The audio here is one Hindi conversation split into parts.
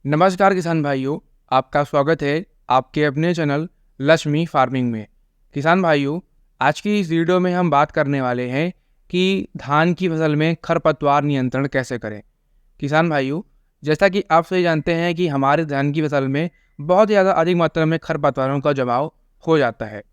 नमस्कार किसान भाइयों, आपका स्वागत है आपके अपने चैनल लक्ष्मी फार्मिंग में। किसान भाइयों, आज की इस वीडियो में हम बात करने वाले हैं कि धान की फसल में खरपतवार नियंत्रण कैसे करें। किसान भाइयों, जैसा कि आप सभी जानते हैं कि हमारे धान की फसल में बहुत ज़्यादा अधिक मात्रा में खरपतवारों का जमाव हो जाता है।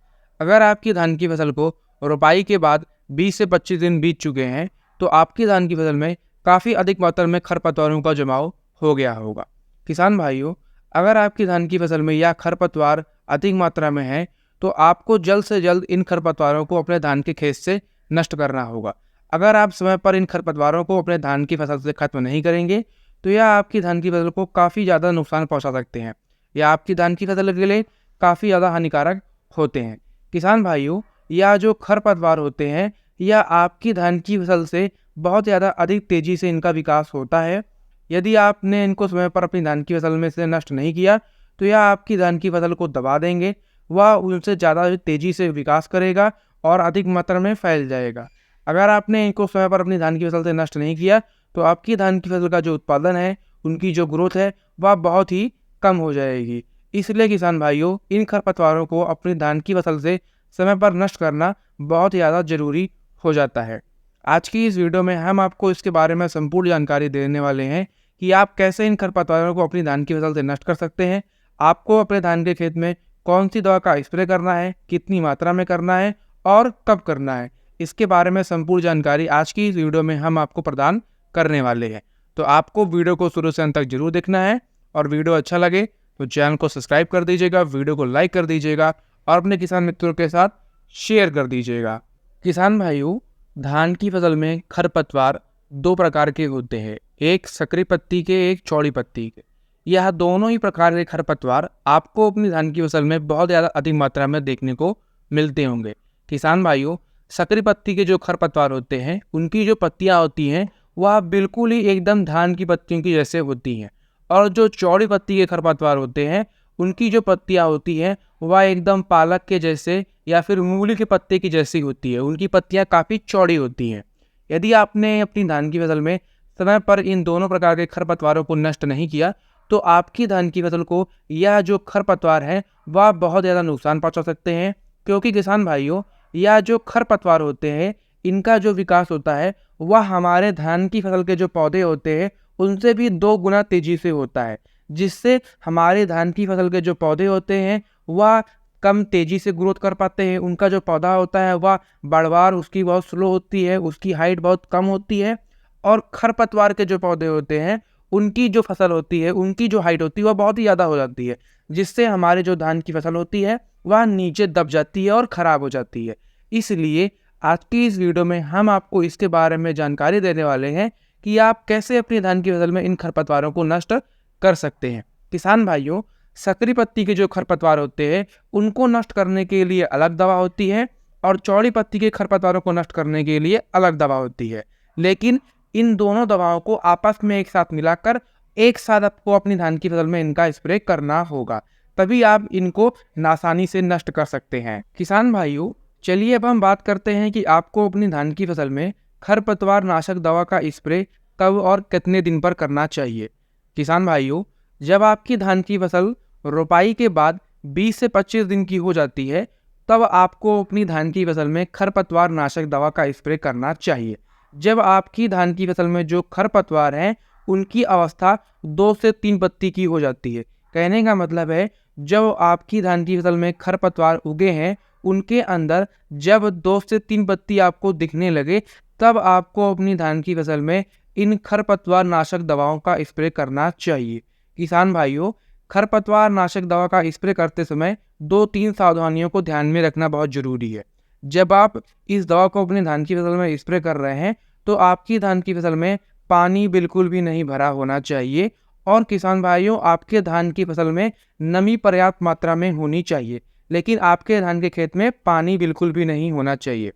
अगर आपकी धान की फसल को रोपाई के बाद 20 से 25 दिन बीत चुके हैं तो आपकी धान की फसल में काफ़ी अधिक मात्रा में खरपतवारों का जमाव हो गया होगा। किसान भाइयों, अगर आपकी धान की फसल में यह खरपतवार अधिक मात्रा में है तो आपको जल्द से जल्द इन खरपतवारों को अपने धान के खेत से नष्ट करना होगा। अगर आप समय पर इन खरपतवारों को अपने धान की फसल से खत्म नहीं करेंगे तो यह आपकी धान की फसल को काफ़ी ज़्यादा नुकसान पहुंचा सकते हैं। यह आपकी धान की फसल के लिए काफ़ी ज़्यादा हानिकारक होते हैं। किसान भाइयों, यह जो खरपतवार होते हैं यह आपकी धान की फसल से बहुत ज़्यादा अधिक तेज़ी से इनका विकास होता है। यदि आपने इनको समय पर अपनी धान की फसल में से नष्ट नहीं किया तो यह आपकी धान की फसल को दबा देंगे, वह उनसे ज़्यादा तेज़ी से विकास करेगा और अधिक मात्रा में फैल जाएगा। अगर आपने इनको समय पर अपनी धान की फसल से नष्ट नहीं किया तो आपकी धान की फसल का जो उत्पादन है, उनकी जो ग्रोथ है, वह बहुत ही कम हो जाएगी। इसलिए किसान भाइयों, इन खरपतवारों को अपनी धान की फसल से समय पर नष्ट करना बहुत ज़्यादा ज़रूरी हो जाता है। आज की इस वीडियो में हम आपको इसके बारे में संपूर्ण जानकारी देने वाले हैं कि आप कैसे इन खरपतवारों को अपनी धान की फसल से नष्ट कर सकते हैं। आपको अपने धान के खेत में कौन सी दवा का स्प्रे करना है, कितनी मात्रा में करना है और कब करना है, इसके बारे में संपूर्ण जानकारी आज की इस वीडियो में हम आपको प्रदान करने वाले हैं। तो आपको वीडियो को शुरू से अंत तक जरूर देखना है और वीडियो अच्छा लगे तो चैनल को सब्सक्राइब कर दीजिएगा, वीडियो को लाइक कर दीजिएगा और अपने किसान मित्रों के साथ शेयर कर दीजिएगा। किसान भाइयों, धान की फसल में खरपतवार दो प्रकार के होते हैं, एक सकरी पत्ती के, एक चौड़ी पत्ती के। यह दोनों ही प्रकार के खरपतवार आपको अपनी धान की फसल में बहुत ज़्यादा अधिक मात्रा में देखने को मिलते होंगे। किसान भाइयों, सकरी पत्ती के जो खरपतवार होते हैं उनकी जो पत्तियां होती हैं वह बिल्कुल ही एकदम धान की पत्तियों की जैसे होती हैं, और जो चौड़ी पत्ती के खरपतवार होते हैं उनकी जो पत्तियां होती हैं वह एकदम पालक के जैसे या फिर मूली के पत्ते की जैसी होती है। उनकी पत्तियां काफ़ी चौड़ी होती हैं। यदि आपने अपनी धान की फसल में समय पर इन दोनों प्रकार के खरपतवारों को नष्ट नहीं किया तो आपकी धान की फसल को यह जो खरपतवार है वह बहुत ज़्यादा नुकसान पहुंचा सकते हैं। क्योंकि किसान भाइयों, यह जो खरपतवार होते हैं इनका जो विकास होता है वह हमारे धान की फसल के जो पौधे होते हैं उनसे भी 2 गुना तेज़ी से होता है, जिससे हमारे धान की फसल के जो पौधे होते हैं वह कम तेज़ी से ग्रोथ कर पाते हैं। उनका जो पौधा होता है वह बढ़वार उसकी बहुत स्लो होती है, उसकी हाइट बहुत कम होती है। और खरपतवार के जो पौधे होते हैं उनकी जो फसल होती है, उनकी जो हाइट होती है वह बहुत ही ज़्यादा हो जाती है, जिससे हमारे जो धान की फसल होती है वह नीचे दब जाती है और ख़राब हो जाती है। इसलिए आज की इस वीडियो में हम आपको इसके बारे में जानकारी देने वाले हैं कि आप कैसे अपनी धान की फसल में इन खरपतवारों को नष्ट कर सकते हैं। किसान भाइयों, सकरी पत्ती के जो खरपतवार होते हैं उनको नष्ट करने के लिए अलग दवा होती है और चौड़ी पत्ती के खरपतवारों को नष्ट करने के लिए अलग दवा होती है। लेकिन इन दोनों दवाओं को आपस में एक साथ मिलाकर एक साथ आपको अपनी धान की फसल में इनका स्प्रे करना होगा, तभी आप इनको आसानी से नष्ट कर सकते हैं। किसान भाइयों, चलिए अब हम बात करते हैं कि आपको अपनी धान की फसल में खरपतवार नाशक दवा का स्प्रे कब और कितने दिन पर करना चाहिए। किसान भाइयों, जब आपकी धान की फसल रोपाई के बाद 20 से 25 दिन की हो जाती है तब आपको अपनी धान की फसल में खरपतवार नाशक दवा का स्प्रे करना चाहिए। जब आपकी धान की फसल में जो खरपतवार हैं उनकी अवस्था 2 से 3 पत्ती की हो जाती है। कहने का मतलब है, जब आपकी धान की फसल में खरपतवार उगे हैं उनके अंदर जब 2 से 3 पत्ती आपको दिखने लगे तब आपको अपनी धान की फसल में इन खरपतवार नाशक दवाओं का स्प्रे करना चाहिए। किसान भाइयों, खरपतवार नाशक दवा का स्प्रे करते समय 2-3 सावधानियों को ध्यान में रखना बहुत ज़रूरी है। जब आप इस दवा को अपनी धान की फसल में स्प्रे कर रहे हैं तो आपकी धान की फसल में पानी बिल्कुल भी नहीं भरा होना चाहिए। और किसान भाइयों, आपके धान की फसल में नमी पर्याप्त मात्रा में होनी चाहिए, लेकिन आपके धान के खेत में पानी बिल्कुल भी नहीं होना चाहिए।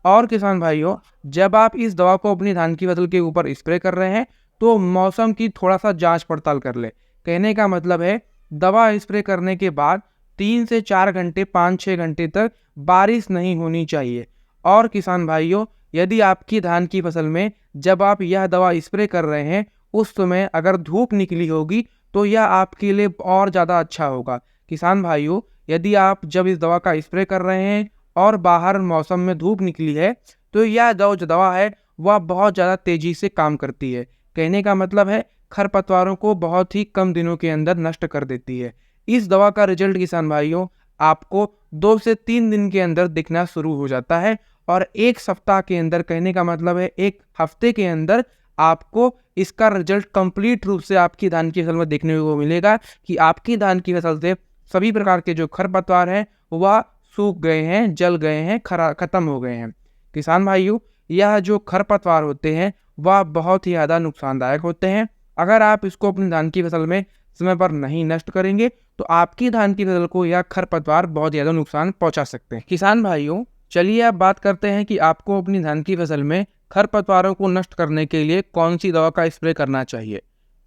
और किसान भाइयों, जब आप इस दवा को अपनी धान की फसल के ऊपर स्प्रे कर रहे हैं तो मौसम की थोड़ा सा जांच पड़ताल कर ले। कहने का मतलब है, दवा स्प्रे करने के बाद 3 से 4 घंटे 5-6 घंटे तक बारिश नहीं होनी चाहिए। और किसान भाइयों, यदि आपकी धान की फसल में जब आप यह दवा स्प्रे कर रहे हैं उस समय अगर धूप निकली होगी तो यह आपके लिए और ज़्यादा अच्छा होगा। किसान भाइयों, यदि आप जब इस दवा का स्प्रे कर रहे हैं और बाहर मौसम में धूप निकली है, तो यह जो दवा है वह बहुत ज़्यादा तेज़ी से काम करती है। कहने का मतलब है खरपतवारों को बहुत ही कम दिनों के अंदर नष्ट कर देती है। इस दवा का रिजल्ट किसान भाइयों आपको 2 से 3 दिन के अंदर दिखना शुरू हो जाता है और 1 सप्ताह के अंदर, कहने का मतलब है 1 हफ्ते के अंदर आपको इसका रिजल्ट कंप्लीट रूप से आपकी धान की फसल में देखने को मिलेगा कि आपकी धान की फसल से सभी प्रकार के जो खरपतवार हैं वह सूख गए हैं, जल गए हैं, खत्म हो गए हैं। किसान भाइयों, यह जो खरपतवार होते हैं वह बहुत ही ज़्यादा नुकसानदायक होते हैं। अगर आप इसको अपनी धान की फसल में समय पर नहीं नष्ट करेंगे तो आपकी धान की फसल को यह खरपतवार बहुत ज़्यादा नुकसान पहुंचा सकते हैं। किसान भाइयों, चलिए अब बात करते हैं कि आपको अपनी धान की फसल में खरपतवारों को नष्ट करने के लिए कौन सी दवा का स्प्रे करना चाहिए।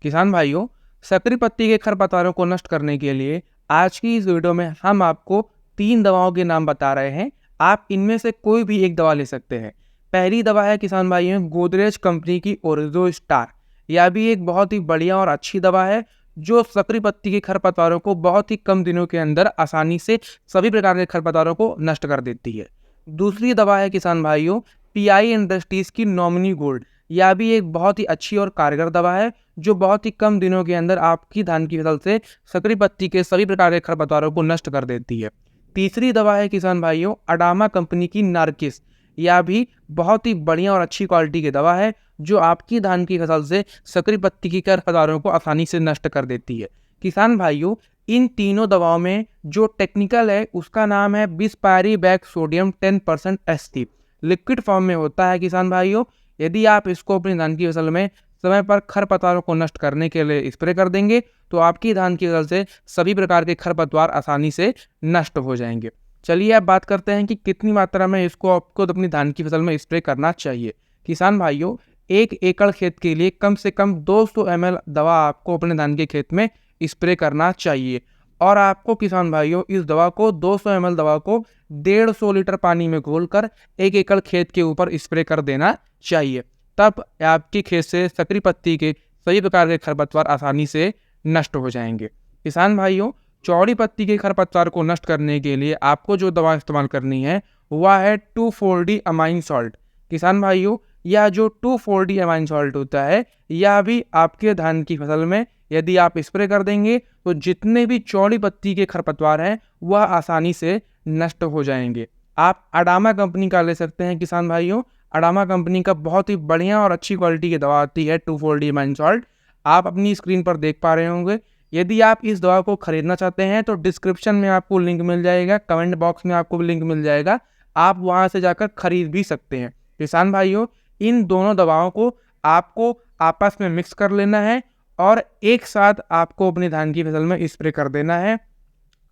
किसान भाइयों, सकरी पत्ती के खरपतवारों को नष्ट करने के लिए आज की इस वीडियो में हम आपको 3 दवाओं के नाम बता रहे हैं। आप इनमें से कोई भी एक दवा ले सकते हैं। पहली दवा है किसान भाइयों गोदरेज कंपनी की ओरिजो स्टार। यह भी एक बहुत ही बढ़िया और अच्छी दवा है जो सकरी पत्ती के खरपतवारों को बहुत ही कम दिनों के अंदर आसानी से सभी प्रकार के खरपतवारों को नष्ट कर देती है। दूसरी दवा है किसान भाइयों पीआई इंडस्ट्रीज की नॉमिनी गोल्ड। यह भी एक बहुत ही अच्छी और कारगर दवा है जो बहुत ही कम दिनों के अंदर आपकी धान की फसल से सकरी पत्ती के सभी प्रकार के खरपतवारों को नष्ट कर देती है। तीसरी दवा है किसान भाइयों अडामा कंपनी की नार्किस। यह भी बहुत ही बढ़िया और अच्छी क्वालिटी की दवा है जो आपकी धान की फसल से सकरी पत्ती की खरपतवारों को आसानी से नष्ट कर देती है। किसान भाइयों, इन तीनों दवाओं में जो टेक्निकल है उसका नाम है बिस्पायरी बैक सोडियम 10% ST। लिक्विड फॉर्म में होता है। किसान भाइयों, यदि आप इसको अपनी धान की फसल में समय पर खरपतवारों को नष्ट करने के लिए स्प्रे कर देंगे तो आपकी धान की फसल से सभी प्रकार के खरपतवार आसानी से नष्ट हो जाएंगे। चलिए अब बात करते हैं कि कितनी मात्रा में इसको आपको अपनी धान की फसल में स्प्रे करना चाहिए। किसान भाइयों, 1 एकड़ खेत के लिए कम से कम 200 ml दवा आपको अपने धान के खेत में स्प्रे करना चाहिए और आपको किसान भाइयों इस दवा को 200 ml दवा को 150 लीटर पानी में घोलकर 1 एकड़ खेत के ऊपर स्प्रे कर देना चाहिए। तब आपकी खेत से सकरी पत्ती के सभी प्रकार के खरपतवार आसानी से नष्ट हो जाएंगे। किसान भाइयों, चौड़ी पत्ती के खरपतवार को नष्ट करने के लिए आपको जो दवा इस्तेमाल करनी है वह है 2,4-D अमाइन सॉल्ट। किसान भाइयों, यह जो 2,4-D अमाइन सॉल्ट होता है यह भी आपके धान की फसल में यदि आप स्प्रे कर देंगे तो जितने भी चौड़ी पत्ती के खरपतवार हैं वह आसानी से नष्ट हो जाएंगे। आप अडामा कंपनी का ले सकते हैं। किसान भाइयों, अडामा कंपनी का बहुत ही बढ़िया और अच्छी क्वालिटी की दवा आती है 2,4-D अमाइन सॉल्ट। आप अपनी स्क्रीन पर देख पा रहे होंगे। यदि आप इस दवा को खरीदना चाहते हैं तो डिस्क्रिप्शन में आपको लिंक मिल जाएगा, कमेंट बॉक्स में आपको लिंक मिल जाएगा, आप वहां से जाकर खरीद भी सकते हैं। किसान भाइयों, इन दोनों दवाओं को आपको आपस में मिक्स कर लेना है और एक साथ आपको अपनी धान की फसल में स्प्रे कर देना है।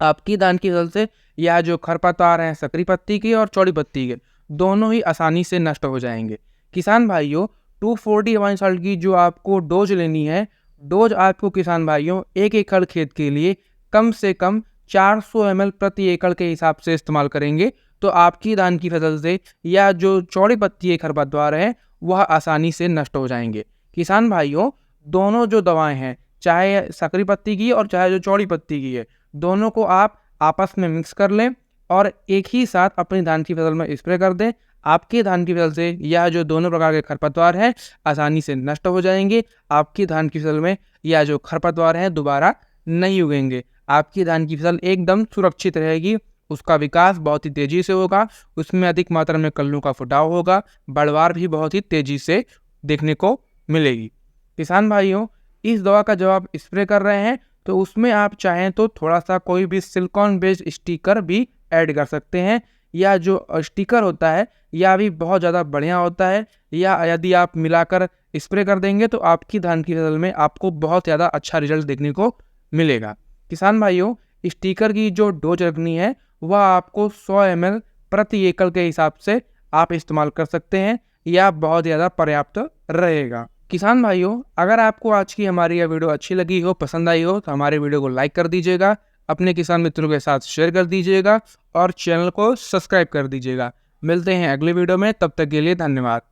आपकी धान की फसल से यह जो खरपतवार हैं सकरी पत्ती के और चौड़ी पत्ती के दोनों ही आसानी से नष्ट हो जाएंगे। किसान भाइयों, 2,4-D अमाइन सॉल्ट की जो आपको डोज लेनी है, डोज आपको किसान भाइयों 1 एकड़ खेत के लिए कम से कम 400 ml प्रति एकड़ के हिसाब से इस्तेमाल करेंगे तो आपकी धान की फसल से यह जो चौड़ी पत्ती के खरपतवार हैं वह आसानी से नष्ट हो जाएंगे। किसान भाइयों, दोनों जो दवाएं हैं चाहे सकरी पत्ती की और चाहे जो चौड़ी पत्ती की है, दोनों को आप आपस में मिक्स कर लें और एक ही साथ अपनी धान की फसल में स्प्रे कर दें। आपकी धान की फसल से यह जो दोनों प्रकार के खरपतवार हैं आसानी से नष्ट हो जाएंगे। आपकी धान की फसल में यह जो खरपतवार हैं दोबारा नहीं उगेंगे। आपकी धान की फसल एकदम सुरक्षित रहेगी, उसका विकास बहुत ही तेजी से होगा, उसमें अधिक मात्रा में कल्लों का फुटाव होगा, बढ़वार भी बहुत ही तेजी से देखने को मिलेगी। किसान भाइयों, इस दवा का जब आप स्प्रे कर रहे हैं तो उसमें आप चाहें तो थोड़ा सा कोई भी सिलिकॉन बेस्ड स्टिकर भी ऐड कर सकते हैं। यह जो स्टिकर होता है यह भी बहुत ज़्यादा बढ़िया होता है। या यदि आप मिलाकर स्प्रे कर देंगे तो आपकी धान की फसल में आपको बहुत ज़्यादा अच्छा रिजल्ट देखने को मिलेगा। किसान भाइयों, स्टिकर की जो डोज रखनी है वह आपको 100 ml प्रति एकड़ के हिसाब से आप इस्तेमाल कर सकते हैं। यह बहुत ज़्यादा पर्याप्त रहेगा। किसान भाइयों, अगर आपको आज की हमारी यह वीडियो अच्छी लगी हो, पसंद आई हो तो हमारे वीडियो को लाइक कर दीजिएगा, अपने किसान मित्रों के साथ शेयर कर दीजिएगा और चैनल को सब्सक्राइब कर दीजिएगा। मिलते हैं अगले वीडियो में, तब तक के लिए धन्यवाद।